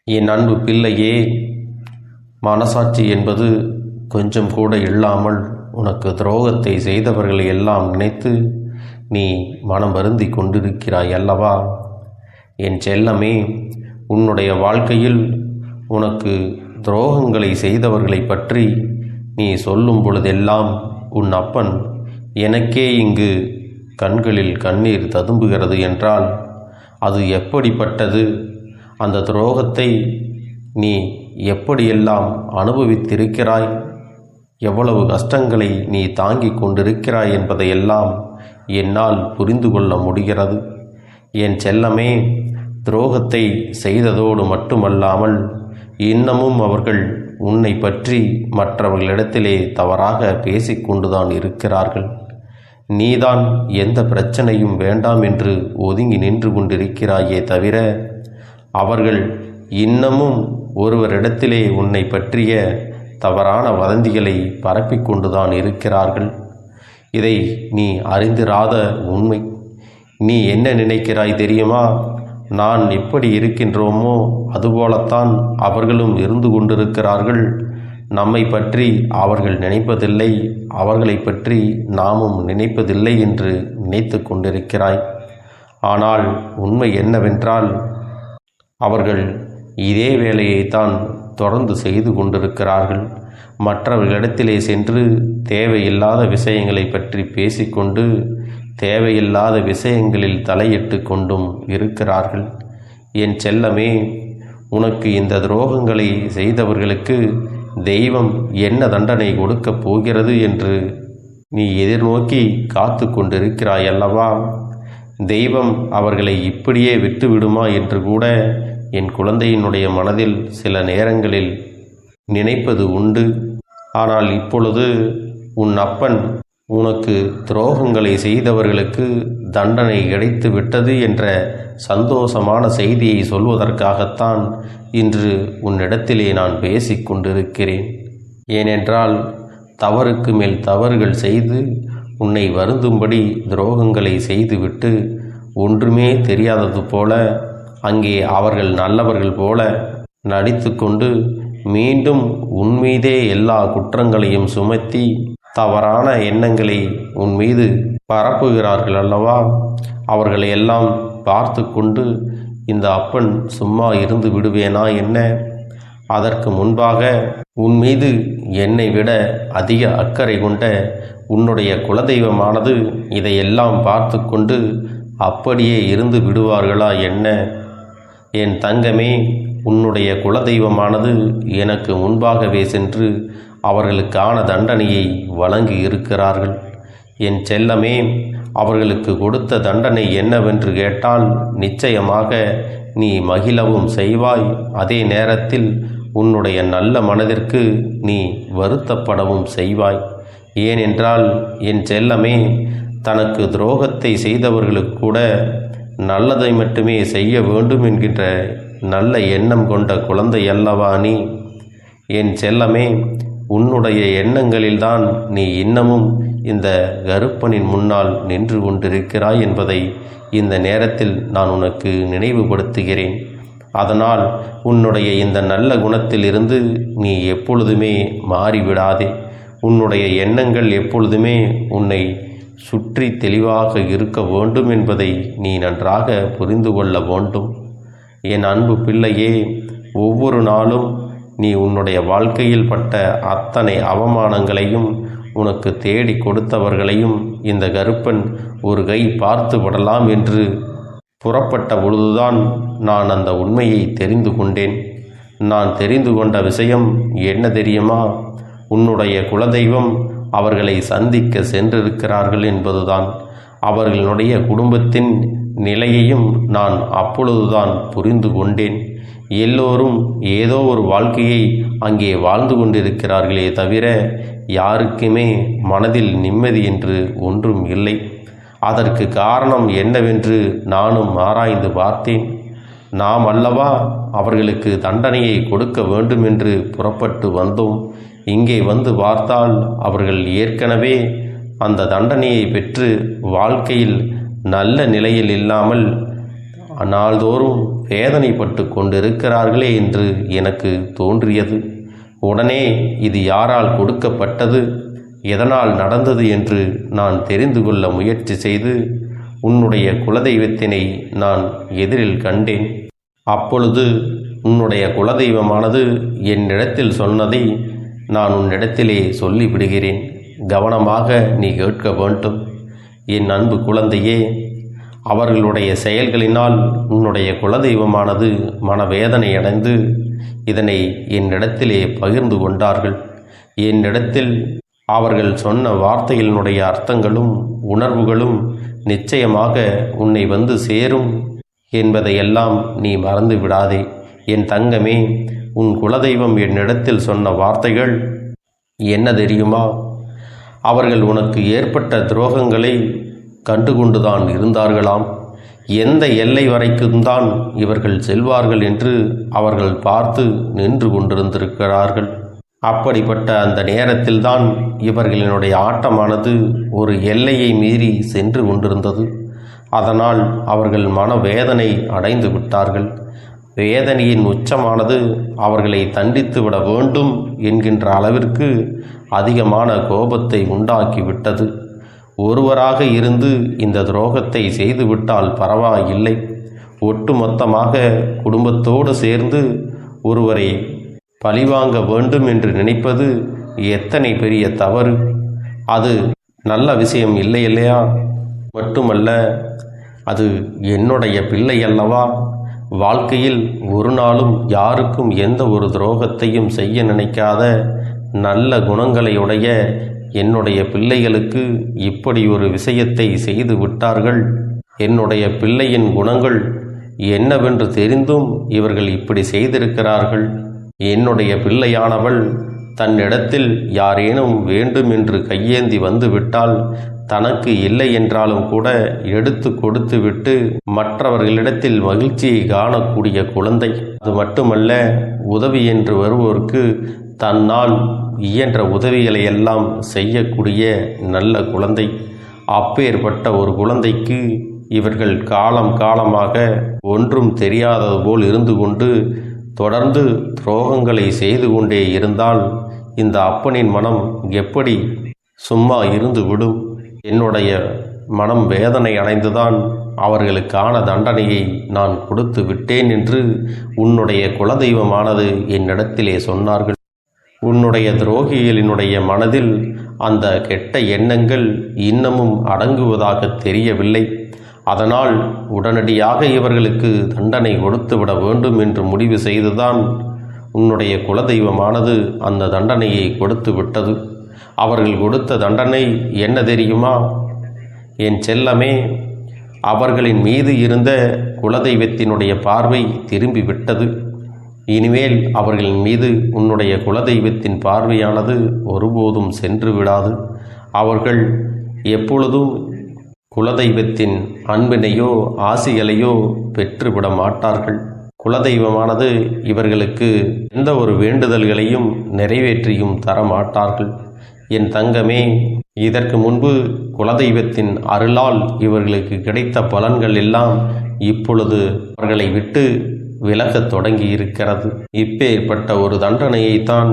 என் அன்பு பிள்ளையே, மனசாட்சி என்பது கொஞ்சம் கூட இல்லாமல் உனக்கு துரோகத்தை செய்தவர்களை எல்லாம் நினைத்து நீ மனம் வருந்தி கொண்டிருக்கிறாய் அல்லவா? என் செல்லமே, உன்னுடைய வாழ்க்கையில் உனக்கு துரோகங்களை செய்தவர்களை பற்றி நீ சொல்லும் பொழுதெல்லாம் உன் அப்பன் எனக்கே இங்கு கண்களில் கண்ணீர் ததும்புகிறது என்றால் அது எப்படிப்பட்டது? அந்த துரோகத்தை நீ எப்படியெல்லாம் அனுபவித்திருக்கிறாய், எவ்வளவு கஷ்டங்களை நீ தாங்கிக் கொண்டிருக்கிறாய் என்பதையெல்லாம் என்னால் புரிந்து கொள்ள முடிகிறது. என் செல்லமே, துரோகத்தை செய்ததோடு மட்டுமல்லாமல் இன்னமும் அவர்கள் உன்னை பற்றி மற்றவர்களிடத்திலே தவறாக பேசிக்கொண்டுதான் இருக்கிறார்கள். நீதான் எந்த பிரச்சனையும் வேண்டாம் என்று ஒதுங்கி நின்று கொண்டிருக்கிறாயே தவிர அவர்கள் இன்னமும் ஒருவரிடத்திலே உன்னை பற்றிய தவறான வதந்திகளை பரப்பிக்கொண்டுதான் இருக்கிறார்கள். இதை நீ அறிந்திராத உண்மை. நீ என்ன நினைக்கிறாய் தெரியுமா? நான் எப்படி இருக்கின்றோமோ அதுபோலத்தான் அவர்களும் இருந்து கொண்டிருக்கிறார்கள். நம்மை பற்றி அவர்கள் நினைப்பதில்லை, அவர்களை பற்றி நாமும் நினைப்பதில்லை என்று நினைத்து கொண்டிருக்கிறாய். ஆனால் உண்மை என்னவென்றால் அவர்கள் இதே வேலையைத்தான் தொடர்ந்து செய்து கொண்டிருக்கிறார்கள். மற்றவர்களிடத்திலே சென்று தேவையில்லாத விஷயங்களை பற்றி பேசிக்கொண்டு தேவையில்லாத விஷயங்களில் தலையிட்டு கொண்டும் இருக்கிறார்கள். என் செல்லமே, உனக்கு இந்த துரோகங்களை செய்தவர்களுக்கு தெய்வம் என்ன தண்டனை கொடுக்கப் போகிறது என்று நீ எதிர்நோக்கி காத்து கொண்டிருக்கிறாய் அல்லவா? தெய்வம் அவர்களை இப்படியே விட்டுவிடுமா என்று கூட என் குழந்தையினுடைய மனதில் சில நேரங்களில் நினைப்பது உண்டு. ஆனால் இப்பொழுது உன் அப்பன் உனக்கு துரோகங்களை செய்தவர்களுக்கு தண்டனை கிடைத்து விட்டது என்ற சந்தோஷமான செய்தியை சொல்வதற்காகத்தான் இன்று உன்னிடத்திலே நான் பேசிக்கொண்டிருக்கிறேன். ஏனென்றால் தவறுக்கு மேல் தவறுகள் செய்து உன்னை வருந்தும்படி துரோகங்களை செய்துவிட்டு ஒன்றுமே தெரியாதது போல அங்கே அவர்கள் நல்லவர்கள் போல நடித்து கொண்டு மீண்டும் உன்மீதே எல்லா குற்றங்களையும் சுமத்தி தவறான எண்ணங்களை உன் மீது பரப்புகிறார்கள் அல்லவா? அவர்களை எல்லாம் பார்த்து கொண்டு இந்த அப்பன் சும்மா இருந்து விடுவேனா என்ன? அதற்கு முன்பாக உன் மீது என்னை விட அதிக அக்கறை கொண்ட உன்னுடைய குலதெய்வமானது இதையெல்லாம் பார்த்து கொண்டு அப்படியே இருந்து விடுவார்களா என்ன? என் தங்கமே, உன்னுடைய குலதெய்வமானது எனக்கு முன்பாகவே சென்று அவர்களுக்கான தண்டனையை வழங்கி இருக்கிறார்கள். என் செல்லமே, அவர்களுக்கு கொடுத்த தண்டனை என்னவென்று கேட்டால் நிச்சயமாக நீ மகிழவும் செய்வாய். அதே நேரத்தில் உன்னுடைய நல்ல மனதிற்கு நீ வருத்தப்படவும் செய்வாய். ஏனென்றால் என் செல்லமே, தனக்கு துரோகத்தை செய்தவர்களுக்கு கூட நல்லதை மட்டுமே செய்ய வேண்டும் என்கின்ற நல்ல எண்ணம் கொண்ட குழந்தை அல்லவா நீ? என் செல்லமே, உன்னுடைய எண்ணங்களில்தான் நீ இன்னமும் இந்த கருப்பனின் முன்னால் நின்று கொண்டிருக்கிறாய் என்பதை இந்த நேரத்தில் நான் உனக்கு நினைவுபடுத்துகிறேன். அதனால் உன்னுடைய இந்த நல்ல குணத்தில் இருந்து நீ எப்பொழுதுமே மாறிவிடாதே. உன்னுடைய எண்ணங்கள் எப்பொழுதுமே உன்னை சுற்றி தெளிவாக இருக்க வேண்டும் என்பதை நீ நன்றாக புரிந்து கொள்ள வேண்டும். என் அன்பு பிள்ளையே, ஒவ்வொரு நாளும் நீ உன்னுடைய வாழ்க்கையில் பட்ட அத்தனை அவமானங்களையும் உனக்கு தேடி கொடுத்தவர்களையும் இந்த கருப்பன் ஒரு கை பார்த்து விடலாம் என்று புறப்பட்ட பொழுதுதான் நான் அந்த உண்மையை தெரிந்து கொண்டேன். நான் தெரிந்து கொண்ட விஷயம் என்ன தெரியுமா? உன்னுடைய குலதெய்வம் அவர்களை சந்திக்க சென்றிருக்கிறார்கள் என்பதுதான். அவர்களுடைய குடும்பத்தின் நிலையையும் நான் அப்பொழுதுதான் புரிந்து கொண்டேன். எல்லோரும் ஏதோ ஒரு வாழ்க்கையை அங்கே வாழ்ந்து கொண்டிருக்கிறார்களே தவிர யாருக்குமே மனதில் நிம்மதி என்று ஒன்றும் இல்லை. அதற்கு காரணம் என்னவென்று நானும் ஆராய்ந்து பார்த்தேன். நாம் அல்லவா அவர்களுக்கு தண்டனையை கொடுக்க வேண்டும் என்று புறப்பட்டு வந்தோம். இங்கே வந்து பார்த்தால் அவர்கள் ஏற்கனவே அந்த தண்டனையை பெற்று வாழ்க்கையில் நல்ல நிலையில் இல்லாமல் நாள்தோறும் வேதனைப்பட்டு கொண்டிருக்கிறார்களே என்று எனக்கு தோன்றியது. உடனே இது யாரால் கொடுக்கப்பட்டது, எதனால் நடந்தது என்று நான் தெரிந்து கொள்ள முயற்சி செய்து உன்னுடைய குலதெய்வத்தினை நான் எதிரில் கண்டேன். அப்பொழுது உன்னுடைய குலதெய்வமானது என்னிடத்தில் சொன்னதை நான் உன்னிடத்திலே சொல்லிவிடுகிறேன். கவனமாக நீ கேட்க வேண்டும். என் அன்பு குழந்தையே, அவர்களுடைய செயல்களினால் உன்னுடைய குலதெய்வமானது மனவேதனை அடைந்து இதனை என்னிடத்திலே பகிர்ந்து கொண்டார்கள். என்னிடத்தில் அவர்கள் சொன்ன வார்த்தைகளினுடைய அர்த்தங்களும் உணர்வுகளும் நிச்சயமாக உன்னை வந்து சேரும் என்பதையெல்லாம் நீ மறந்து விடாதே. என் தங்கமே, உன் குலதெய்வம் என்னிடத்தில் சொன்ன வார்த்தைகள் என்ன தெரியுமா? அவர்கள் உனக்கு ஏற்பட்ட துரோகங்களை கண்டுகொண்டுதான் இருந்தார்களாம். எந்த எல்லை வரைக்கும்தான் இவர்கள் செல்வார்கள் என்று அவர்கள் பார்த்து நின்று கொண்டிருந்திருக்கிறார்கள். அப்படிப்பட்ட அந்த நேரத்தில்தான் இவர்களினுடைய ஆட்டமானது ஒரு எல்லையை மீறி சென்று கொண்டிருந்தது. அதனால் அவர்கள் மனவேதனை அடைந்து விட்டார்கள். வேதனையின் உச்சமானது அவர்களை தண்டித்து விட வேண்டும் என்கின்ற அளவிற்கு அதிகமான கோபத்தை உண்டாக்கிவிட்டது. ஒருவராக இருந்து இந்த துரோகத்தை செய்துவிட்டால் பரவாயில்லை, ஒட்டுமொத்தமாக குடும்பத்தோடு சேர்ந்து ஒருவரை பழிவாங்க வேண்டும் என்று நினைப்பது எத்தனை பெரிய தவறு! அது நல்ல விஷயம் இல்லை இல்லையா? மட்டுமல்ல, அது என்னுடைய பிள்ளை அல்லவா? வாழ்க்கையில் ஒரு நாளும் யாருக்கும் எந்த ஒரு துரோகத்தையும் செய்ய நினைக்காத நல்ல குணங்களையுடைய என்னுடைய பிள்ளைகளுக்கு இப்படி ஒரு விஷயத்தை செய்து விட்டார்கள். என்னுடைய பிள்ளையின் குணங்கள் என்னவென்று தெரிந்தும் இவர்கள் இப்படி செய்திருக்கிறார்கள். என்னுடைய பிள்ளையானவள் தன்னிடத்தில் யாரேனும் வேண்டும் என்று கையேந்தி வந்துவிட்டால் தனக்கு இல்லை என்றாலும் கூட எடுத்து கொடுத்து விட்டு மற்றவர்களிடத்தில் மகிழ்ச்சியை காணக்கூடிய குழந்தை. அது மட்டுமல்ல, உதவி என்று வருவோருக்கு தன்னால் இயன்ற உதவிகளை எல்லாம் செய்யக்கூடிய நல்ல குழந்தை. அப்பேற்பட்ட ஒரு குழந்தைக்கு இவர்கள் காலம் காலமாக ஒன்றும் தெரியாதது போல் இருந்து கொண்டு தொடர்ந்து துரோகங்களை செய்து கொண்டே இருந்தால் இந்த அப்பனின் மனம் எப்படி சும்மா இருந்து விடும்? என்னுடைய மனம் வேதனை அடைந்துதான் அவர்களுக்கான தண்டனையை நான் கொடுத்து விட்டேன் என்று உன்னுடைய குலதெய்வமானது என்னிடத்திலே சொன்னார்கள். உன்னுடைய துரோகிகளினுடைய மனதில் அந்த கெட்ட எண்ணங்கள் இன்னமும் அடங்குவதாக தெரியவில்லை. அதனால் உடனடியாக இவர்களுக்கு தண்டனை கொடுத்துவிட வேண்டும் என்று முடிவு செய்துதான் உன்னுடைய குலதெய்வமானது அந்த தண்டனையை கொடுத்து விட்டது. அவர்கள் கொடுத்த தண்டனை என்ன தெரியுமா? என் செல்லமே, அவர்களின் மீது இருந்த குலதெய்வத்தினுடைய பார்வை திரும்பி விட்டது. இனிமேல் அவர்களின் மீது உன்னுடைய குலதெய்வத்தின் பார்வையானது ஒருபோதும் சென்று விடாது. அவர்கள் எப்பொழுதும் குலதெய்வத்தின் அன்பினையோ ஆசிகளையோ பெற்றுவிட மாட்டார்கள். குலதெய்வமானது இவர்களுக்கு எந்த ஒரு வேண்டுதல்களையும் நிறைவேற்றியும் தர மாட்டார்கள். என் தங்கமே, இதற்கு முன்பு குலதெய்வத்தின் அருளால் இவர்களுக்கு கிடைத்த பலன்கள் எல்லாம் இப்பொழுது அவர்களை விட்டு விலகத் தொடங்கி இருக்கிறது. இப்பேற்பட்ட ஒரு தண்டனையைத்தான்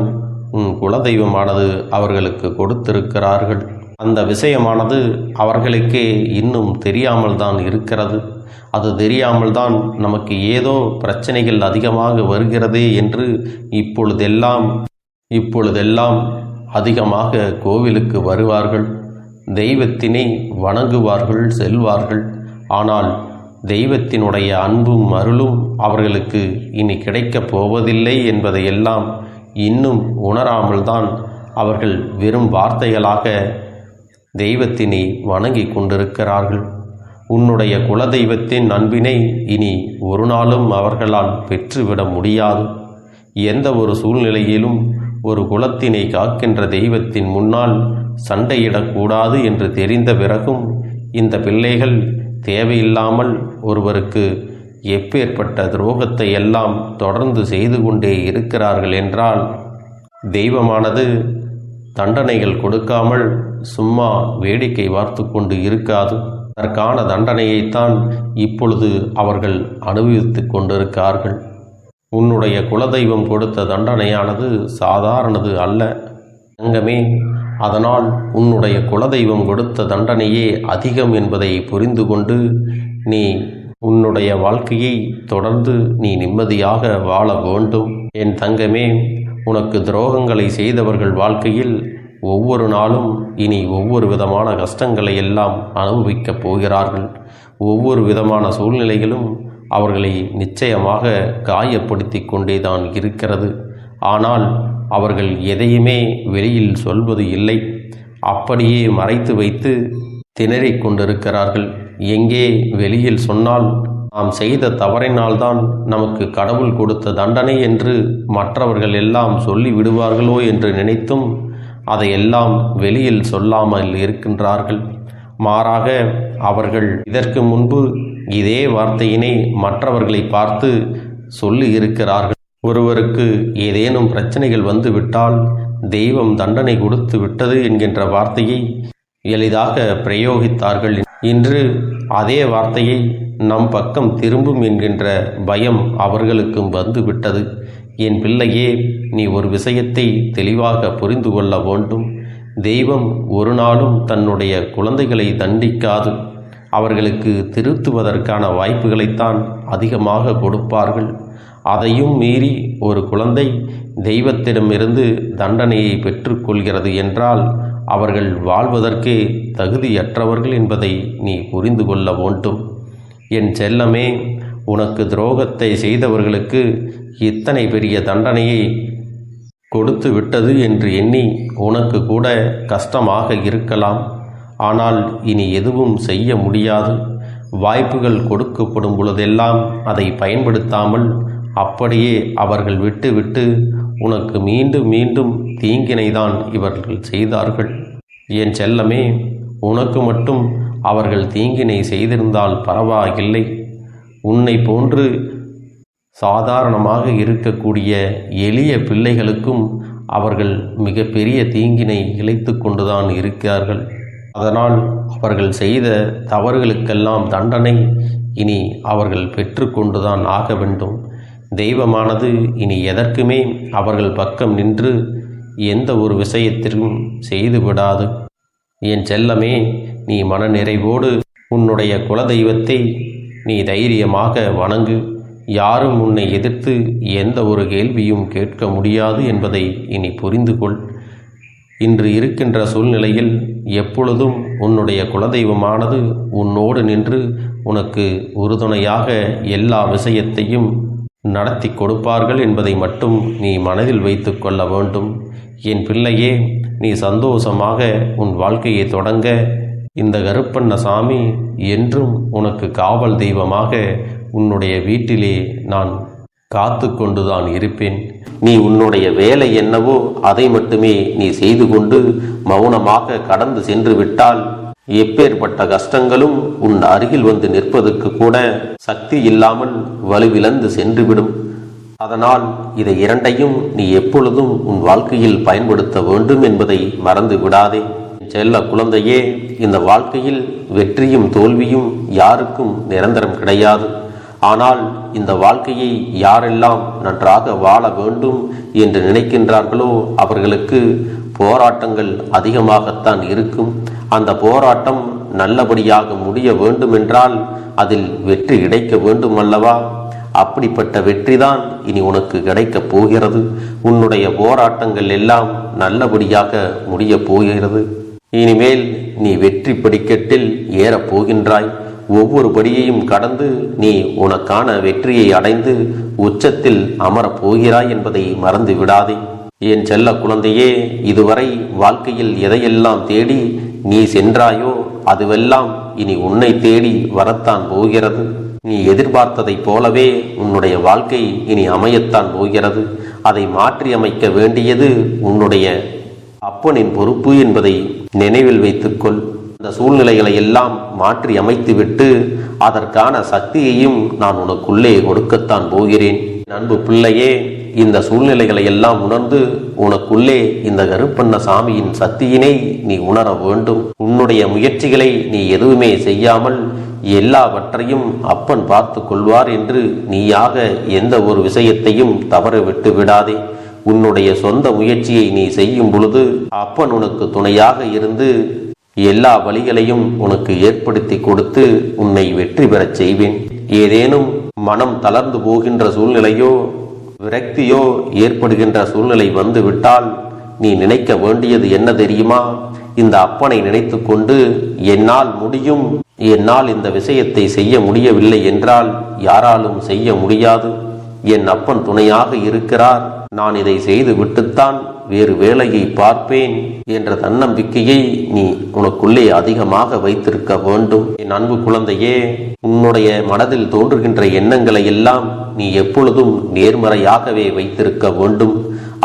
உன் குலதெய்வமானது அவர்களுக்கு கொடுத்திருக்கிறார்கள். அந்த விஷயமானது அவர்களுக்கே இன்னும் தெரியாமல் தான் இருக்கிறது. அது தெரியாமல் தான் நமக்கு ஏதோ பிரச்சனைகள் அதிகமாக வருகிறதே என்று இப்பொழுதெல்லாம் அதிகமாக கோவிலுக்கு வருவார்கள், தெய்வத்தினை வணங்குவார்கள், செல்வார்கள். ஆனால் தெய்வத்தினுடைய அன்பும் அருளும் அவர்களுக்கு இனி கிடைக்கப் போவதில்லை என்பதையெல்லாம் இன்னும் உணராமல் தான் அவர்கள் வெறும் வார்த்தைகளாக தெய்வத்தினை வணங்கி கொண்டிருக்கிறார்கள். உன்னுடைய குலதெய்வத்தின் அன்பினை இனி ஒரு நாளும் அவர்களால் பெற்றுவிட முடியாது. எந்த ஒரு சூழ்நிலையிலும் ஒரு குலத்தினை காக்கின்ற தெய்வத்தின் முன்னால் சண்டையிடக்கூடாது என்று தெரிந்த பிறகும் இந்த பிள்ளைகள் தேவையில்லாமல் ஒருவருக்கு எப்பேற்பட்ட துரோகத்தை எல்லாம் தொடர்ந்து செய்து கொண்டே இருக்கிறார்கள் என்றால் தெய்வமானது தண்டனைகள் கொடுக்காமல் சும்மா வேடிக்கை பார்த்து கொண்டு இருக்காது. அதற்கான தண்டனையைத்தான் இப்பொழுது அவர்கள் அனுபவித்துக் கொண்டிருக்கிறார்கள். உன்னுடைய குலதெய்வம் கொடுத்த தண்டனையானது சாதாரணது அல்ல தங்கமே. அதனால் உன்னுடைய குலதெய்வம் கொடுத்த தண்டனையே அதிகம் என்பதை புரிந்து கொண்டு நீ உன்னுடைய வாழ்க்கையை தொடர்ந்து நீ நிம்மதியாக வாழ வேண்டும். என் தங்கமே, உனக்கு துரோகங்களை செய்தவர்கள் வாழ்க்கையில் ஒவ்வொரு நாளும் இனி ஒவ்வொரு விதமான கஷ்டங்களை எல்லாம் அனுபவிக்கப் போகிறார்கள். ஒவ்வொரு விதமான சூழ்நிலைகளும் அவர்களை நிச்சயமாக காயப்படுத்தி கொண்டே தான் இருக்கிறது. ஆனால் அவர்கள் எதையுமே வெளியில் சொல்வது இல்லை. அப்படியே மறைத்து வைத்து திணறிக் கொண்டிருக்கிறார்கள். எங்கே வெளியில் சொன்னால் நாம் செய்த தவறினால்தான் நமக்கு கடவுள் கொடுத்த தண்டனை என்று மற்றவர்கள் எல்லாம் சொல்லி விடுவார்களோ என்று நினைத்தும் அதையெல்லாம் வெளியில் சொல்லாமல் இருக்கின்றார்கள். மாறாக அவர்கள் இதற்கு முன்பு இதே வார்த்தையினை மற்றவர்களை பார்த்து சொல்லி இருக்கிறார்கள். ஒருவருக்கு ஏதேனும் பிரச்சனைகள் வந்துவிட்டால் தெய்வம் தண்டனை கொடுத்து விட்டது என்கின்ற வார்த்தையை எளிதாக பிரயோகித்தார்கள். இன்று அதே வார்த்தையை நம் பக்கம் திரும்பும் என்கின்ற பயம் அவர்களுக்கும் வந்துவிட்டது. என் பிள்ளையே, நீ ஒரு விஷயத்தை தெளிவாக புரிந்து கொள்ள வேண்டும். தெய்வம் ஒரு நாளும் தன்னுடைய குழந்தைகளை தண்டிக்காது. அவர்களுக்கு திருத்துவதற்கான வாய்ப்புகளைத்தான் அதிகமாக கொடுப்பார்கள். அதையும் மீறி ஒரு குழந்தை தெய்வத்திடமிருந்து தண்டனையை பெற்றுக்கொள்கிறது என்றால் அவர்கள் வாழ்வதற்கே தகுதியற்றவர்கள் என்பதை நீ புரிந்து கொள்ள வேண்டும். என் செல்லமே, உனக்கு துரோகத்தை செய்தவர்களுக்கு இத்தனை பெரிய தண்டனையை கொடுத்து விட்டது என்று எண்ணி உனக்கு கூட கஷ்டமாக இருக்கலாம். ஆனால் இனி எதுவும் செய்ய முடியாது. வாய்ப்புகள் கொடுக்கப்படும் பொழுதெல்லாம் அதை பயன்படுத்தாமல் அப்படியே அவர்கள் விட்டு உனக்கு மீண்டும் மீண்டும் தீங்கினைதான் இவர்கள் செய்தார்கள். என் செல்லமே, உனக்கு மட்டும் அவர்கள் தீங்கினை செய்திருந்தால் பரவாயில்லை. உன்னை போன்று சாதாரணமாக இருக்கக்கூடிய எளிய பிள்ளைகளுக்கும் அவர்கள் மிக பெரிய தீங்கினை இழைத்து கொண்டுதான் இருக்கிறார்கள். அதனால் அவர்கள் செய்த தவறுகளுக்கெல்லாம் தண்டனை இனி அவர்கள் பெற்று கொண்டுதான் ஆக வேண்டும். தெய்வமானது இனி எதற்குமே அவர்கள் பக்கம் நின்று எந்த ஒரு விஷயத்திற்கும் செய்துவிடாது. என் செல்லமே, நீ மனநிறைவோடு உன்னுடைய குலதெய்வத்தை நீ தைரியமாக வணங்கு. யாரும் உன்னை எதிர்த்து எந்த ஒரு கேள்வியும் கேட்க முடியாது என்பதை இனி புரிந்து கொள். இன்று இருக்கின்ற சூழ்நிலையில் எப்பொழுதும் உன்னுடைய குலதெய்வமானது உன்னோடு நின்று உனக்கு உறுதுணையாக எல்லா விஷயத்தையும் நடத்தி கொடுப்பார்கள் என்பதை மட்டும் நீ மனதில் வைத்து கொள்ள வேண்டும். என் பிள்ளையே, நீ சந்தோஷமாக உன் வாழ்க்கையை தொடங்க இந்த கருப்பண்ணசாமி என்றும் உனக்கு காவல் தெய்வமாக உன்னுடைய வீட்டிலே நான் காத்து கொண்டுதான் இருப்பேன். நீ உன்னுடைய வேலை என்னவோ அதை மட்டுமே நீ செய்து கொண்டு மௌனமாக கடந்து சென்று விட்டால் எப்பேற்பட்ட கஷ்டங்களும் உன் அருகில் வந்து நிற்பதற்கு கூட சக்தி இல்லாமல் வலுவிழந்து சென்றுவிடும். அதனால் இதை இரண்டையும் நீ எப்பொழுதும் உன் வாழ்க்கையில் பயன்படுத்த வேண்டும் என்பதை மறந்து விடாதே. செல்ல குழந்தையே, இந்த வாழ்க்கையில் வெற்றியும் தோல்வியும் யாருக்கும் நிரந்தரம் கிடையாது. ஆனால் இந்த வாழ்க்கையை யாரெல்லாம் நன்றாக வாழ வேண்டும் என்று நினைக்கின்றார்களோ அவர்களுக்கு போராட்டங்கள் அதிகமாகத்தான் இருக்கும். அந்த போராட்டம் நல்லபடியாக முடிய வேண்டுமென்றால் அதில் வெற்றி கிடைக்க வேண்டும் அல்லவா? அப்படிப்பட்ட வெற்றிதான் இனி உனக்கு கிடைக்கப் போகிறது. உன்னுடைய போராட்டங்கள் எல்லாம் நல்லபடியாக முடியப் போகிறது. இனிமேல் நீ வெற்றி படிக்கட்டில் ஏறப் போகின்றாய். ஒவ்வொரு படியையும் கடந்து நீ உனக்கான வெற்றியை அடைந்து உச்சத்தில் அமரப் போகிறாய் என்பதை மறந்து விடாதே. என் செல்ல குழந்தையே, இதுவரை வாழ்க்கையில் எதையெல்லாம் தேடி நீ சென்றாயோ அதுவெல்லாம் இனி உன்னை தேடி வரத்தான் போகிறது. நீ எதிர்பார்த்ததைப் போலவே உன்னுடைய வாழ்க்கை இனி அமையத்தான் போகிறது. அதை மாற்றி அமைக்க வேண்டியது உன்னுடைய அப்பனின் பொறுப்பு என்பதை நினைவில் வைத்துக்கொள். இந்த சூழ்நிலைகளை எல்லாம் மாற்றி அமைத்துவிட்டு அதற்கான சக்தியையும் நான் உனக்குள்ளே கொடுக்கத்தான் போகிறேன். அன்பு பிள்ளையே, இந்த சூழ்நிலைகளை எல்லாம் உணர்ந்து உனக்குள்ளே இந்த கருப்பண்ண சாமியின் சக்தியினை நீ உணர வேண்டும். உன்னுடைய முயற்சிகளை நீ எதுவுமே செய்யாமல் எல்லாவற்றையும் அப்பன் பார்த்து கொள்வார் என்று நீயாக எந்த ஒரு விஷயத்தையும் தவற விட்டு விடாதே. உன்னுடைய சொந்த முயற்சியை நீ செய்யும் பொழுது அப்பன் உனக்கு துணையாக இருந்து எல்லா வழிகளையும் உனக்கு ஏற்படுத்தி கொடுத்து உன்னை வெற்றி பெறச் செய்வேன். ஏதேனும் மனம் தளர்ந்து போகின்ற சூழ்நிலையோ விரக்தியோ ஏற்படுகின்ற சூழ்நிலை வந்துவிட்டால் நீ நினைக்க வேண்டியது என்ன தெரியுமா? இந்த அப்பனை நினைத்து கொண்டு என்னால் முடியும், என்னால் இந்த விஷயத்தை செய்ய முடியவில்லை என்றால் யாராலும் செய்ய முடியாது, என் அப்பன் துணையாக இருக்கிறார், நான் இதை செய்து விட்டுத்தான் வேறு வேலையை பார்ப்பேன் என்ற தன்னம்பிக்கையை நீ உனக்குள்ளே அதிகமாக வைத்திருக்க வேண்டும். என் அன்பு குழந்தையே, உன்னுடைய மனதில் தோன்றுகின்ற எண்ணங்களை எல்லாம் நீ எப்பொழுதும் நேர்மறையாகவே வைத்திருக்க வேண்டும்.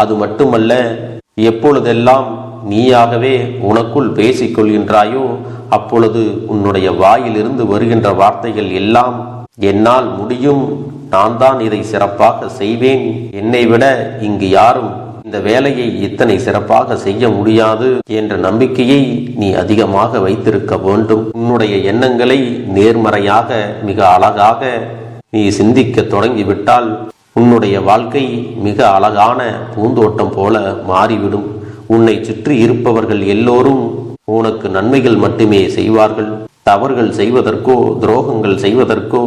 அது மட்டுமல்ல, எப்பொழுதெல்லாம் நீயாகவே உனக்குள் பேசிக் கொள்கின்றாயோ அப்பொழுது உன்னுடைய வாயிலிருந்து வருகின்ற வார்த்தைகள் எல்லாம் என்னால் முடியும், நான் தான் இதை சிறப்பாக செய்வேன், என்னை விட இங்கு யாரும் இந்த வேலையை இத்தனை சிறப்பாக செய்ய முடியாது என்ற நம்பிக்கையை நீ அதிகமாக வைத்திருக்க வேண்டும். உன்னுடைய எண்ணங்களை நேர்மறையாக மிக அழகாக நீ சிந்திக்க தொடங்கிவிட்டால் உன்னுடைய வாழ்க்கை மிக அழகான பூந்தோட்டம் போல மாறிவிடும். உன்னை சுற்றி இருப்பவர்கள் எல்லோரும் உனக்கு நன்மைகள் மட்டுமே செய்வார்கள். தவறுகள் செய்வதற்கோ துரோகங்கள் செய்வதற்கோ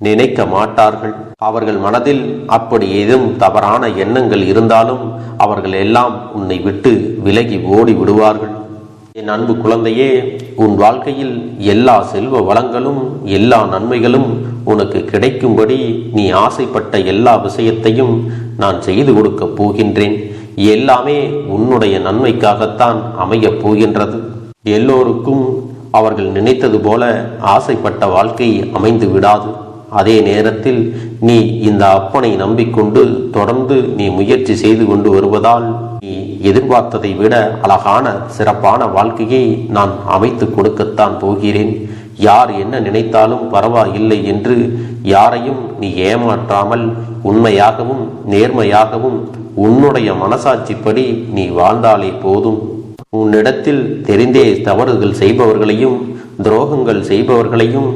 நினைக்க மாட்டார்கள். அவர்கள் மனதில் அப்படி ஏதும் தவறான எண்ணங்கள் இருந்தாலும் அவர்கள் எல்லாம் உன்னை விட்டு விலகி ஓடி விடுவார்கள். என் அன்பு குழந்தையே, உன் வாழ்க்கையில் எல்லா செல்வ வளங்களும் எல்லா நன்மைகளும் உனக்கு கிடைக்கும்படி நீ ஆசைப்பட்ட எல்லா விஷயத்தையும் நான் செய்து கொடுக்கப் போகின்றேன். எல்லாமே உன்னுடைய நன்மைக்காகத்தான் அமையப் போகின்றது. எல்லோருக்கும் அவர்கள் நினைத்தது போல ஆசைப்பட்ட வாழ்க்கை அமைந்து விடாது. அதே நேரத்தில் நீ இந்த அப்பனை நம்பிக்கொண்டு தொடர்ந்து நீ முயற்சி செய்து கொண்டு வருவதால் நீ எதிர்பார்த்ததை விட அழகான சிறப்பான வாழ்க்கையை நான் அமைத்து கொடுக்கத்தான் போகிறேன். யார் என்ன நினைத்தாலும் பரவாயில்லை என்று யாரையும் நீ ஏமாற்றாமல் உண்மையாகவும் நேர்மையாகவும் உன்னுடைய மனசாட்சிப்படி நீ வாழ்ந்தாலே போதும். உன்னிடத்தில் தெரிந்தே தவறுகள் செய்பவர்களையும் துரோகங்கள் செய்பவர்களையும்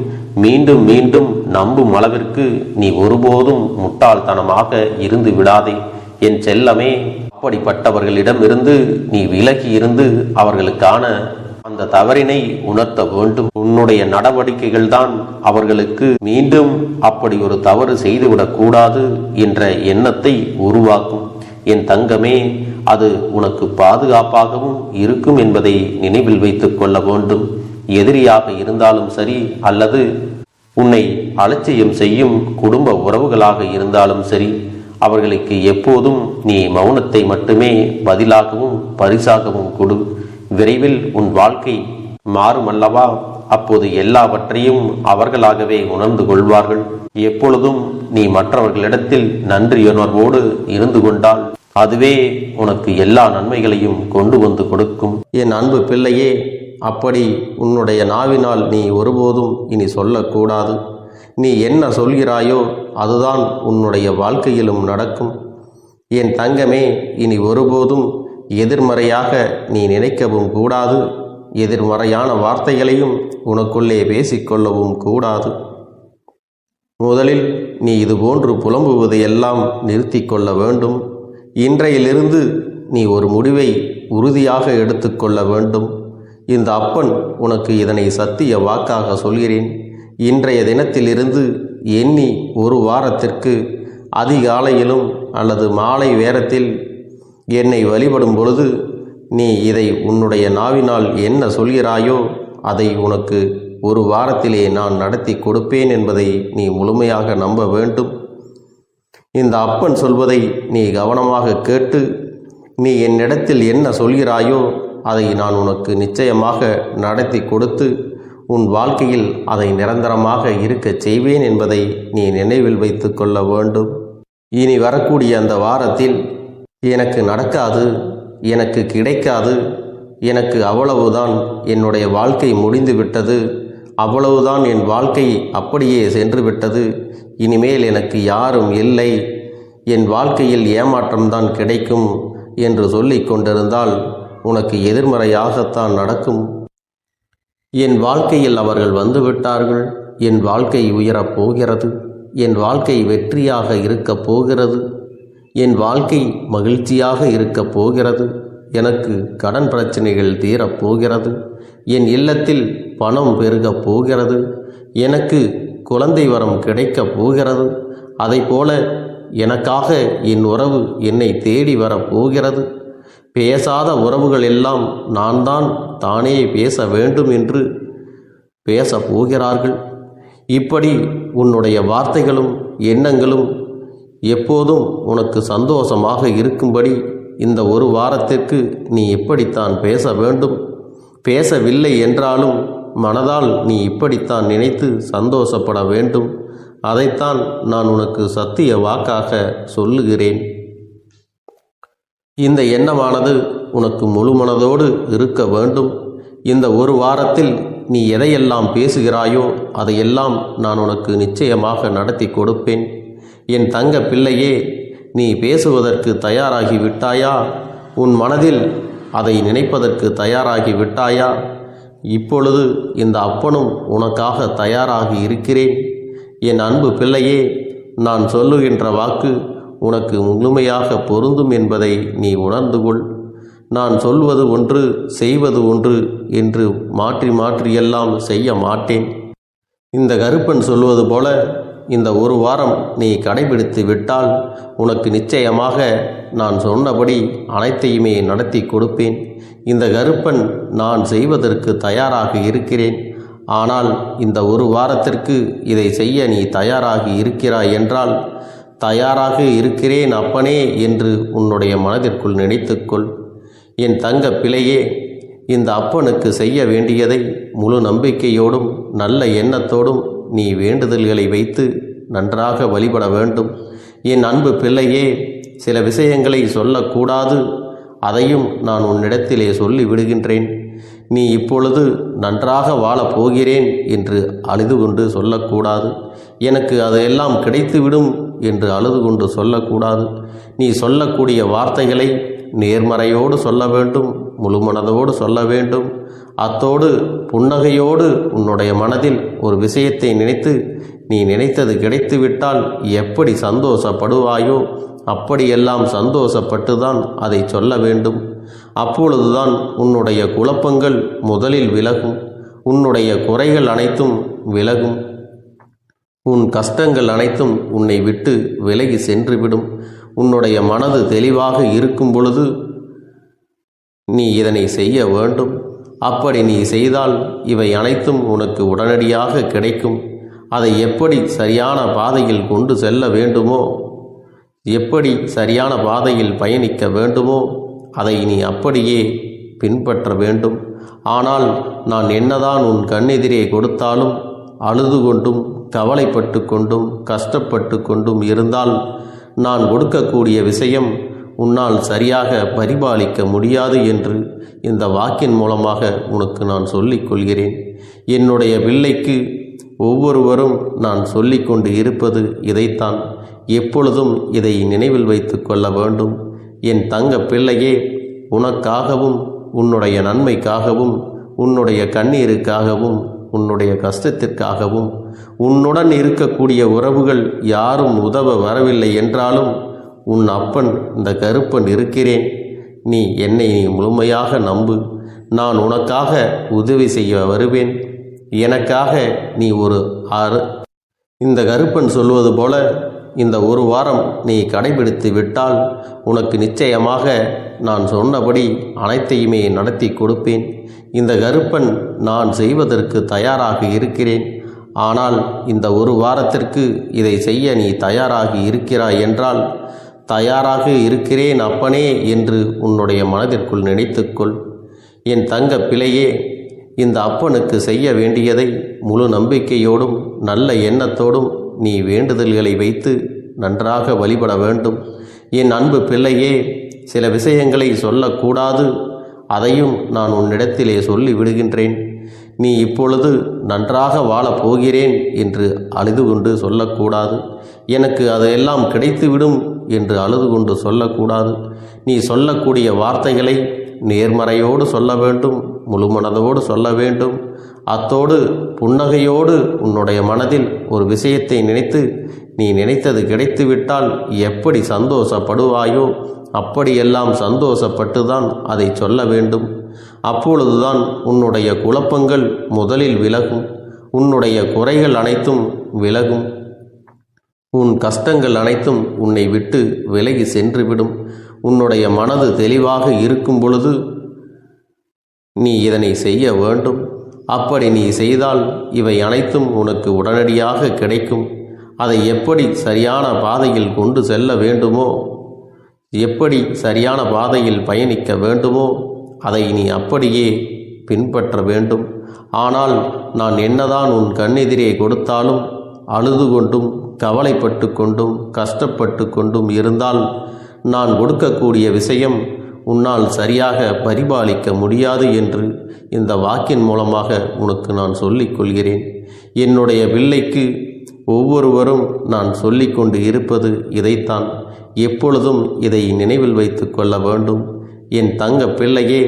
மீண்டும் மீண்டும் நம்பும் அளவிற்கு நீ ஒருபோதும் முட்டாள்தனமாக இருந்து விடாதே. என் செல்லமே, அப்படிப்பட்டவர்களிடமிருந்து நீ விலகி இருந்து அவர்களுக்கான அந்த தவறினை உணர்த்த வேண்டும். உன்னுடைய நடவடிக்கைகள் தான் அவர்களுக்கு மீண்டும் அப்படி ஒரு தவறு செய்துவிடக் கூடாது என்ற எண்ணத்தை உருவாக்கும். என் தங்கமே, அது உனக்கு பாதுகாப்பாகவும் இருக்கும் என்பதை நினைவில் வைத்துக் கொள்ள வேண்டும். எதிரியாக இருந்தாலும் சரி அல்லது உன்னை அலட்சியம் செய்யும் குடும்ப உறவுகளாக இருந்தாலும் சரி, அவர்களுக்கு எப்போதும் நீ மௌனத்தை மட்டுமே பதிலாகவும் பரிசாகவும் கொடு. விரைவில் உன் வாழ்க்கை மாறுமல்லவா? அப்போது எல்லாவற்றையும் அவர்களாகவே உணர்ந்து கொள்வார்கள். எப்பொழுதும் நீ மற்றவர்களிடத்தில் நன்றியுணர்வோடு இருந்து கொண்டால் அதுவே உனக்கு எல்லா நன்மைகளையும் கொண்டு வந்து கொடுக்கும். என் அன்பு பிள்ளையே, அப்படி உன்னுடைய நாவினால் நீ ஒருபோதும் இனி சொல்லக்கூடாது. நீ என்ன சொல்கிறாயோ அதுதான் உன்னுடைய வாழ்க்கையிலும் நடக்கும். என் தங்கமே, இனி ஒருபோதும் எதிர்மறையாக நீ நினைக்கவும் கூடாது. எதிர்மறையான வார்த்தைகளையும் உனக்குள்ளே பேசிக்கொள்ளவும் கூடாது. முதலில் நீ இதுபோன்று புலம்புவதை எல்லாம் நிறுத்தி கொள்ள வேண்டும். இன்றையிலிருந்து நீ ஒரு முடிவை உறுதியாக எடுத்துக்கொள்ள வேண்டும். இந்த அப்பன் உனக்கு இதனை சத்திய வாக்காக சொல்கிறேன். இன்றைய தினத்திலிருந்து எண்ணி ஒரு வாரத்திற்கு அதிகாலையிலும் அல்லது மாலை நேரத்தில் என்னை வழிபடும் பொழுது நீ இதை உன்னுடைய நாவினால் என்ன சொல்கிறாயோ அதை உனக்கு ஒரு வாரத்திலே நான் நடத்தி கொடுப்பேன் என்பதை நீ முழுமையாக நம்ப வேண்டும். இந்த அப்பன் சொல்வதை நீ கவனமாக கேட்டு நீ என்னிடத்தில் என்ன சொல்கிறாயோ அதை நான் உனக்கு நிச்சயமாக நடத்தி கொடுத்து உன் வாழ்க்கையில் அதை நிரந்தரமாக இருக்கச் செய்வேன் என்பதை நீ நினைவில் வைத்து கொள்ள வேண்டும். இனி வரக்கூடிய அந்த வாரத்தில் எனக்கு நடக்காது, எனக்கு கிடைக்காது, எனக்கு அவ்வளவுதான், என்னுடைய வாழ்க்கை முடிந்து விட்டது, அவ்வளவுதான், என் வாழ்க்கை அப்படியே சென்று விட்டது, இனிமேல் எனக்கு யாரும் இல்லை, என் வாழ்க்கையில் ஏமாற்றம்தான் கிடைக்கும் என்று சொல்லிக் கொண்டிருந்தால் உனக்கு எதிர்மறையாகத்தான் நடக்கும். என் வாழ்க்கையில் அவர்கள் வந்துவிட்டார்கள். என் வாழ்க்கை உயரப் போகிறது. என் வாழ்க்கை வெற்றியாக இருக்கப் போகிறது. என் வாழ்க்கை மகிழ்ச்சியாக இருக்கப் போகிறது. எனக்கு கடன் பிரச்சனைகள் தீரப்போகிறது. என் இல்லத்தில் பணம் பெருகப் போகிறது. எனக்கு குழந்தை வரம் கிடைக்கப் போகிறது. அதைப்போல எனக்காக என் உறவு என்னை தேடி வரப்போகிறது. பேசாத உறவுகள் எல்லாம் நான் தான் தானே பேச வேண்டும் என்று பேசப் போகிறார்கள். இப்படி உன்னுடைய வார்த்தைகளும் எண்ணங்களும் எப்போதும் உனக்கு சந்தோஷமாக இருக்கும்படி இந்த ஒரு வாரத்திற்கு நீ இப்படித்தான் பேச வேண்டும். பேசவில்லை என்றாலும் மனதால் நீ இப்படித்தான் நினைத்து சந்தோஷப்பட வேண்டும். அதைத்தான் நான் உனக்கு சத்திய வாக்காக சொல்லுகிறேன். இந்த எண்ணமானது உனக்கு முழு மனதோடு இருக்க வேண்டும். இந்த ஒரு வாரத்தில் நீ எதையெல்லாம் பேசுகிறாயோ அதையெல்லாம் நான் உனக்கு நிச்சயமாக நடத்தி கொடுப்பேன். என் தங்க பிள்ளையே, நீ பேசுவதற்கு தயாராகி விட்டாயா? உன் மனதில் அதை நினைப்பதற்கு தயாராகி விட்டாயா? இப்பொழுது இந்த அப்பனும் உனக்காக தயாராகி இருக்கிறேன். என் அன்பு பிள்ளையே, நான் சொல்லுகின்ற வாக்கு உனக்கு முழுமையாக பொருந்தும் என்பதை நீ உணர்ந்து கொள். நான் சொல்வது ஒன்று செய்வது ஒன்று என்று மாற்றி மாற்றியெல்லாம் செய்ய மாட்டேன். இந்த கருப்பன் சொல்வது போல இந்த ஒரு வாரம் நீ கடைபிடித்து விட்டால் உனக்கு நிச்சயமாக நான் சொன்னபடி அனைத்தையுமே நடத்தி கொடுப்பேன். இந்த கருப்பன் நான் செய்வதற்கு தயாராக இருக்கிறேன். ஆனால் இந்த ஒரு வாரத்திற்கு இதை செய்ய நீ தயாராகி இருக்கிறாய் என்றால், தயாராக இருக்கிறேன் அப்பனே என்று உன்னுடைய மனதிற்குள் நினைத்துக்கொள். என் தங்க பிள்ளையே, இந்த அப்பனுக்கு செய்ய வேண்டியதை முழு நம்பிக்கையோடும் நல்ல எண்ணத்தோடும் நீ வேண்டுதல்களை வைத்து நன்றாக வழிபட வேண்டும். என் அன்பு பிள்ளையே, சில விஷயங்களை சொல்லக்கூடாது. அதையும் நான் உன்னிடத்திலே சொல்லி விடுகின்றேன். நீ இப்பொழுது நன்றாக வாழப் போகிறேன் என்று அழுது கொண்டு சொல்லக்கூடாது. எனக்கு அதையெல்லாம் கிடைத்துவிடும் என்று அழுது கொண்டு சொல்லக்கூடாது. நீ சொல்லக்கூடிய வார்த்தைகளை நேர்மறையோடு சொல்ல வேண்டும், முழு மனதோடு சொல்ல வேண்டும். அத்தோடு புன்னகையோடு உன்னுடைய மனதில் ஒரு விஷயத்தை நினைத்து நீ நினைத்தது கிடைத்துவிட்டால் எப்படி சந்தோஷப்படுவாயோ அப்படியெல்லாம் சந்தோஷப்பட்டுதான் அதை சொல்ல வேண்டும். அப்பொழுதுதான் உன்னுடைய குழப்பங்கள் முதலில் விலகும். உன்னுடைய குறைகள் அனைத்தும் விலகும். உன் கஷ்டங்கள் அனைத்தும் உன்னை விட்டு விலகி சென்றுவிடும். உன்னுடைய மனது தெளிவாக இருக்கும் பொழுது நீ இதனை செய்ய வேண்டும். அப்படி நீ செய்தால் இவை அனைத்தும் உனக்கு உடனடியாக கிடைக்கும். அதை எப்படி சரியான பாதையில் கொண்டு செல்ல வேண்டுமோ, எப்படி சரியான பாதையில் பயணிக்க வேண்டுமோ அதை நீ அப்படியே பின்பற்ற வேண்டும். ஆனால் நான் என்னதான் உன் கண்ணெதிரே கொடுத்தாலும் அழுது கொண்டும் கவலைப்பட்டு கொண்டும் கஷ்டப்பட்டு கொண்டும் இருந்தால் நான் கொடுக்கக்கூடிய விஷயம் உன்னால் சரியாக பரிபாலிக்க முடியாது என்று இந்த வாக்கின் மூலமாக உனக்கு நான் சொல்லிக் கொள்கிறேன். என்னுடைய பிள்ளைக்கு ஒவ்வொருவரும் நான் சொல்லிக்கொண்டு இருப்பது இதைத்தான். எப்பொழுதும் இதை நினைவில் வைத்து கொள்ள வேண்டும். என் தங்க பிள்ளையே, உனக்காகவும் உன்னுடைய நன்மைக்காகவும் உன்னுடைய கண்ணீருக்காகவும் உன்னுடைய கஷ்டத்திற்காகவும் உன்னுடன் இருக்கக்கூடிய உறவுகள் யாரும் உதவ வரவில்லை என்றாலும் உன் அப்பன் இந்த கருப்பன் இருக்கிறேன். நீ என்னை முழுமையாக நம்பு. நான் உனக்காக உதவி செய்ய வருவேன். எனக்காக நீ ஒரு இந்த கருப்பன் சொல்வது போல இந்த ஒரு வாரம் நீ கடைபிடித்து விட்டால் உனக்கு நிச்சயமாக நான் சொன்னபடி அனைத்தையுமே நடத்தி கொடுப்பேன். இந்த கருப்பன் நான் செய்வதற்கு தயாராக இருக்கிறேன். ஆனால் இந்த ஒரு வாரத்திற்கு இதை செய்ய நீ தயாராகி இருக்கிறாய் என்றால், தயாராக இருக்கிறேன் அப்பனே என்று உன்னுடைய மனதிற்குள் நினைத்துக்கொள். என் தங்க பிள்ளையே, இந்த அப்பனுக்கு செய்ய வேண்டியதை முழு நம்பிக்கையோடும் நல்ல எண்ணத்தோடும் நீ வேண்டுதல்களை வைத்து நன்றாக வழிபட வேண்டும். என் அன்பு பிள்ளையே, சில விஷயங்களை சொல்லக்கூடாது. அதையும் நான் உன்னிடத்திலே சொல்லி விடுகின்றேன். நீ இப்பொழுது நன்றாக வாழப் போகிறேன் என்று அழுது கொண்டு சொல்லக்கூடாது. எனக்கு அதையெல்லாம் கிடைத்துவிடும் என்று அழுது கொண்டு சொல்லக்கூடாது. நீ சொல்லக்கூடிய வார்த்தைகளை நேர்மறையோடு சொல்ல வேண்டும், முழுமனதோடு சொல்ல வேண்டும். அத்தோடு புன்னகையோடு உன்னுடைய மனதில் ஒரு விஷயத்தை நினைத்து நீ நினைத்தது கிடைத்துவிட்டால் எப்படி சந்தோஷப்படுவாயோ அப்படியெல்லாம் சந்தோஷப்பட்டுதான் அதை சொல்ல வேண்டும். அப்பொழுதுதான் உன்னுடைய குழப்பங்கள் முதலில் விலகும், உன்னுடைய குறைகள் அனைத்தும் விலகும், உன் கஷ்டங்கள் அனைத்தும் உன்னை விட்டு விலகி சென்றுவிடும். உன்னுடைய மனது தெளிவாக இருக்கும் பொழுது நீ இதனை செய்ய வேண்டும். அப்படி நீ செய்தால் இவை அனைத்தும் உனக்கு உடனடியாக கிடைக்கும். அதை எப்படி சரியான பாதையில் கொண்டு செல்ல வேண்டுமோ, எப்படி சரியான பாதையில் பயணிக்க வேண்டுமோ அதை நீ அப்படியே பின்பற்ற வேண்டும். ஆனால் நான் என்னதான் உன் கண்ணெதிரே கொடுத்தாலும் அழுது கொண்டும் கவலைப்பட்டு கொண்டும் கஷ்டப்பட்டு கொண்டும் இருந்தால் நான் கொடுக்கக்கூடிய விஷயம் உன்னால் சரியாக பரிபாலிக்க முடியாது என்று இந்த வாக்கின் மூலமாக உனக்கு நான் சொல்லிக் கொள்கிறேன். என்னுடைய பிள்ளைக்கு ஒவ்வொருவரும் நான் சொல்லிக்கொண்டு இருப்பது இதைத்தான். எப்பொழுதும் இதை நினைவில் வைத்து கொள்ள வேண்டும். என் தங்க பிள்ளையே,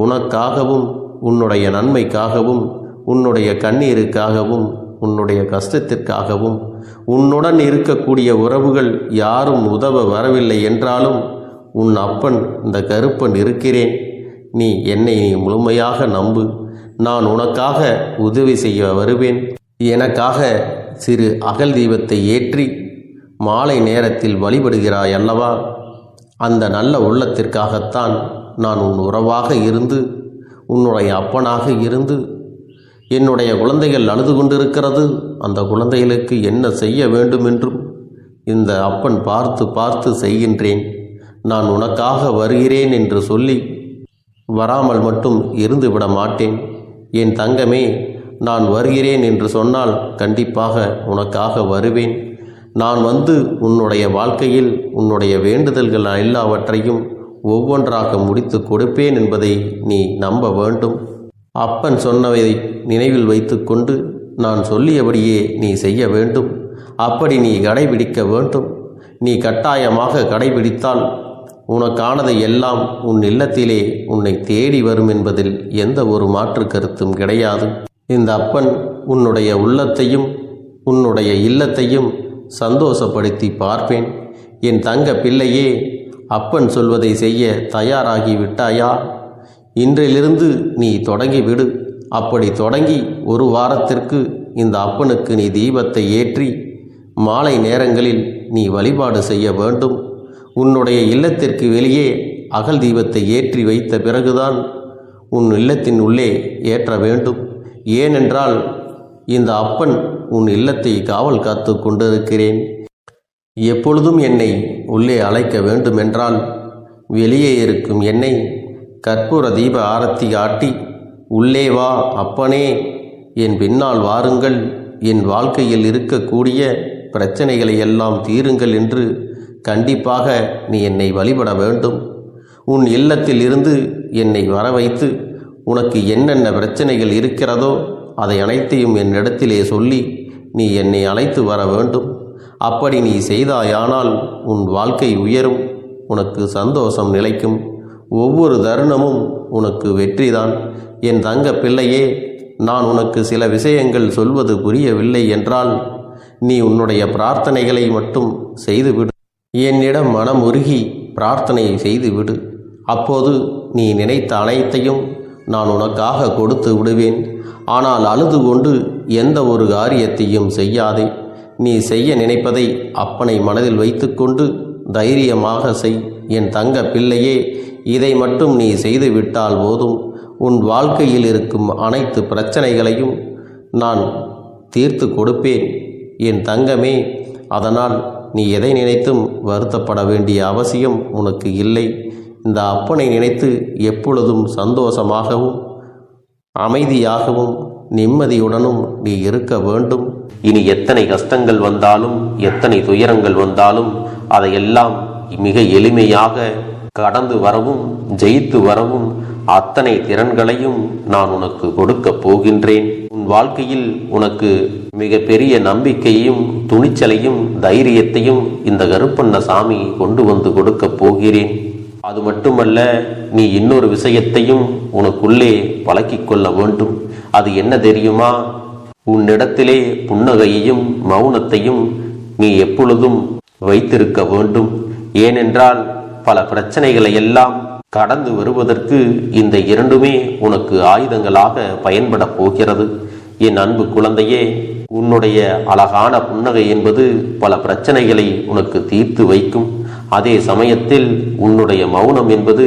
உனக்காகவும் உன்னுடைய நன்மைக்காகவும் உன்னுடைய கண்ணீருக்காகவும் உன்னுடைய கஷ்டத்திற்காகவும் உன்னுடன் இருக்கக்கூடிய உறவுகள் யாரும் உதவ வரவில்லை என்றாலும் உன் அப்பன் இந்த கருப்பன் இருக்கிறேன். நீ என்னை முழுமையாக நம்பு. நான் உனக்காக உதவி செய்ய வருவேன். எனக்காக சிறு அகல் தீபத்தை ஏற்றி மாலை நேரத்தில் வழிபடுகிறாய் அல்லவா? அந்த நல்ல உள்ளத்திற்காகத்தான் நான் உன் உறவாக இருந்து உன்னுடைய அப்பனாக இருந்து என்னுடைய குழந்தைகள் அழுது கொண்டிருக்கிறது, அந்த குழந்தைகளுக்கு என்ன செய்ய வேண்டும் என்றும் இந்த அப்பன் பார்த்து பார்த்து செய்கின்றேன். நான் உனக்காக வருகிறேன் என்று சொல்லி வராமல் மட்டும் இருந்து விட மாட்டேன். என் தங்கமே, நான் வருகிறேன் என்று சொன்னால் கண்டிப்பாக உனக்காக வருவேன். நான் வந்து உன்னுடைய வாழ்க்கையில் உன்னுடைய வேண்டுதல்கள் எல்லாவற்றையும் ஒவ்வொன்றாக முடித்து கொடுப்பேன் என்பதை நீ நம்ப வேண்டும். அப்பன் சொன்னதை நினைவில் வைத்து கொண்டு நான் சொல்லியபடியே நீ செய்ய வேண்டும். அப்படி நீ கடைபிடிக்க வேண்டும். நீ கட்டாயமாக கடைபிடித்தால் உனக்கானதை எல்லாம் உன் இல்லத்திலே உன்னை தேடி வரும் என்பதில் எந்த ஒரு மாற்று கருத்தும் கிடையாது. இந்த அப்பன் உன்னுடைய உள்ளத்தையும் உன்னுடைய இல்லத்தையும் சந்தோஷப்படுத்தி பார்ப்பேன். என் தங்க பிள்ளையே, அப்பன் சொல்வதை செய்ய தயாராகி விட்டாயா? இன்றிலிருந்து நீ தொடங்கிவிடு. அப்படி தொடங்கி ஒரு வாரத்திற்கு இந்த அப்பனுக்கு நீ தீபத்தை ஏற்றி மாலை நேரங்களில் நீ வழிபாடு செய்ய வேண்டும். உன்னுடைய இல்லத்திற்கு வெளியே அகல் தீபத்தை ஏற்றி வைத்த பிறகுதான் உன் இல்லத்தின் உள்ளே ஏற்ற வேண்டும். ஏனென்றால் இந்த அப்பன் உன் இல்லத்தை காவல் காத்து கொண்டிருக்கிறேன். எப்பொழுதும் என்னை உள்ளே அழைக்க வேண்டுமென்றால் வெளியே இருக்கும் என்னை கற்பூர தீப ஆரத்தி காட்டி உள்ளே வா அப்பனே, என் பின்னால் வாருங்கள், என் வாழ்க்கையில் இருக்கக்கூடிய பிரச்சனைகளை எல்லாம் தீருங்கள் என்று கண்டிப்பாக நீ என்னை வழிபட வேண்டும். உன் இல்லத்தில் இருந்து என்னை வர வைத்து உனக்கு என்னென்ன பிரச்சனைகள் இருக்கிறதோ அதை அனைத்தையும் என்னிடத்திலே சொல்லி நீ என்னை அழைத்து வர வேண்டும். அப்படி நீ செய்தாயானால் உன் வாழ்க்கை உயரும், உனக்கு சந்தோஷம் நிலைக்கும், ஒவ்வொரு தருணமும் உனக்கு வெற்றிதான். என் தங்க பிள்ளையே, நான் உனக்கு சில விஷயங்கள் சொல்வது புரியவில்லை என்றால் நீ உன்னுடைய பிரார்த்தனைகளை மட்டும் செய்துவிடு. என்னிடம் மனமுருகி பிரார்த்தனை செய்துவிடு. அப்போது நீ நினைத்த அனைத்தையும் நான் உனக்காக கொடுத்து விடுவேன். ஆனால் அழுது கொண்டு எந்த ஒரு காரியத்தையும் செய்யாதே. நீ செய்ய நினைப்பதை அப்பனை மனதில் வைத்துக்கொண்டு தைரியமாக செய். என் தங்க பிள்ளையே, இதை மட்டும் நீ செய்துவிட்டால் போதும். உன் வாழ்க்கையில் இருக்கும் அனைத்து பிரச்சனைகளையும் நான் தீர்த்து கொடுப்பேன் என் தங்கமே. அதனால் நீ எதை நினைத்தும் வருத்தப்பட வேண்டிய அவசியம் உனக்கு இல்லை. இந்த அப்பனை நினைத்து எப்பொழுதும் சந்தோஷமாகவும் அமைதியாகவும் நிம்மதியுடனும் நீ இருக்க வேண்டும். இனி எத்தனை கஷ்டங்கள் வந்தாலும் எத்தனை துயரங்கள் வந்தாலும் அதையெல்லாம் மிக எளிமையாக கடந்து வரவும் ஜெயித்து வரவும் அத்தனை திறன்களையும் நான் உனக்கு கொடுக்கப் போகின்றேன். உன் வாழ்க்கையில் உனக்கு மிக பெரிய நம்பிக்கையும் துணிச்சலையும் தைரியத்தையும் இந்த கருப்பண்ணசாமி கொண்டு வந்து கொடுக்கப் போகிறேன். அது மட்டுமல்ல, நீ இன்னொரு விஷயத்தையும் உனக்குள்ளே பழக்கிக் கொள்ள வேண்டும். அது என்ன தெரியுமா? உன்னிடத்திலே புன்னகையையும் மௌனத்தையும் நீ எப்பொழுதும் வைத்திருக்க வேண்டும். ஏனென்றால் பல பிரச்சனைகளை எல்லாம் கடந்து வருவதற்கு இந்த இரண்டுமே உனக்கு ஆயுதங்களாக பயன்பட போகிறது. என் அன்பு குழந்தையே, உன்னுடைய அழகான புன்னகை என்பது பல பிரச்சனைகளை உனக்கு தீர்த்து வைக்கும். அதே சமயத்தில் உன்னுடைய மௌனம் என்பது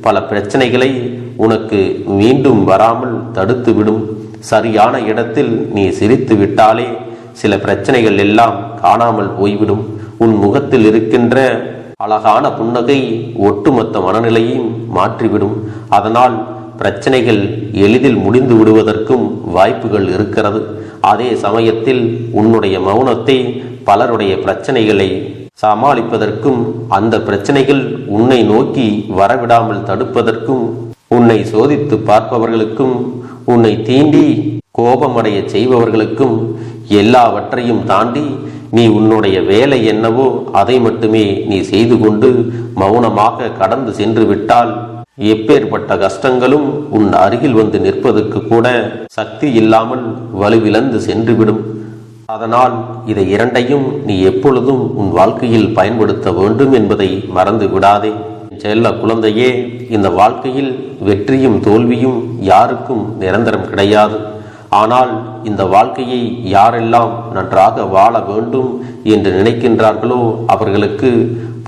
பல பிரச்சனைகளை உனக்கு மீண்டும் வராமல் தடுத்துவிடும். சரியான இடத்தில் நீ சிரித்து விட்டாலே சில பிரச்சனைகள் எல்லாம் காணாமல் போய்விடும். உன் முகத்தில் இருக்கின்ற அழகான புன்னகை ஒட்டுமொத்த மனநிலையும் மாற்றிவிடும். அதனால் பிரச்சனைகள் எளிதில் முடிந்து விடுவதற்கும் வாய்ப்புகள் இருக்கிறது. அதே சமயத்தில் உன்னுடைய மௌனத்தை பலருடைய பிரச்சனைகளை சமாளிப்பதற்கும், அந்த பிரச்சனைகள் உன்னை நோக்கி வரவிடாமல் தடுப்பதற்கும், உன்னை சோதித்து பார்ப்பவர்களுக்கும், உன்னை தீண்டி கோபமடைய செய்பவர்களுக்கும் எல்லாவற்றையும் தாண்டி நீ உன்னுடைய வேலை என்னவோ அதை மட்டுமே நீ செய்து கொண்டு மௌனமாக கடந்து சென்று விட்டால் எப்பேற்பட்ட கஷ்டங்களும் உன் அருகில் வந்து நிற்பதற்கு கூட சக்தி இல்லாமல் வலுவிழந்து சென்றுவிடும். அதனால் இதை இரண்டையும் நீ எப்பொழுதும் உன் வாழ்க்கையில் பயன்படுத்த வேண்டும் என்பதை மறந்து விடாதே. செல்ல குழந்தையே, இந்த வாழ்க்கையில் வெற்றியும் தோல்வியும் யாருக்கும் நிரந்தரம் கிடையாது. ஆனால் இந்த வாழ்க்கையை யாரெல்லாம் நன்றாக வாழ வேண்டும் என்று நினைக்கின்றார்களோ அவர்களுக்கு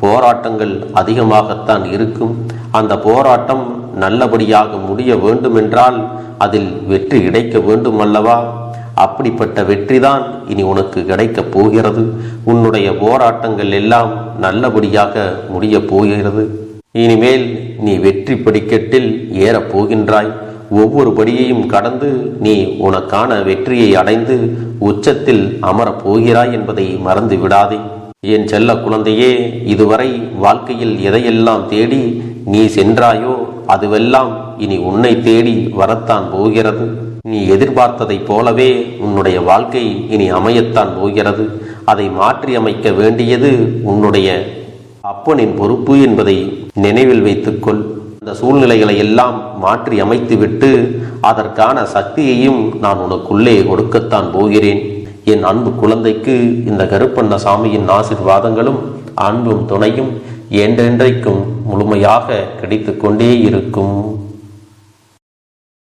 போராட்டங்கள் அதிகமாகத்தான் இருக்கும். அந்த போராட்டம் நல்லபடியாக முடிய வேண்டுமென்றால் அதில் வெற்றி கிடைக்க வேண்டும் அல்லவா? அப்படிப்பட்ட வெற்றிதான் இனி உனக்கு கிடைக்கப் போகிறது. உன்னுடைய போராட்டங்கள் எல்லாம் நல்லபடியாக முடியப் போகிறது. இனிமேல் நீ வெற்றி படிக்கட்டில் ஏறப் போகின்றாய். ஒவ்வொரு படியையும் கடந்து நீ உனக்கான வெற்றியை அடைந்து உச்சத்தில் அமரப் போகிறாய் என்பதை மறந்து விடாதே. என் செல்ல குழந்தையே, இதுவரை வாழ்க்கையில் எதையெல்லாம் தேடி நீ சென்றாயோ அதுவெல்லாம் இனி உன்னை தேடி வரத்தான் போகிறது. நீ எதிர்பார்த்ததைப் போலவே உன்னுடைய வாழ்க்கை இனி அமையத்தான் போகிறது. அதை மாற்றி அமைக்க வேண்டியது உன்னுடைய அப்பனின் பொறுப்பு என்பதை நினைவில் வைத்துக்கொள். அந்த சூழ்நிலைகளை எல்லாம் மாற்றி அமைத்துவிட்டு அதற்கான சக்தியையும் நான் உனக்குள்ளே கொடுக்கத்தான் போகிறேன். என் அன்பு குழந்தைக்கு இந்த கருப்பண்ணசாமியின் ஆசீர்வாதங்களும் அன்பும் துணையும் என்றென்றைக்கும் முழுமையாக கிடைத்து கொண்டே இருக்கும்.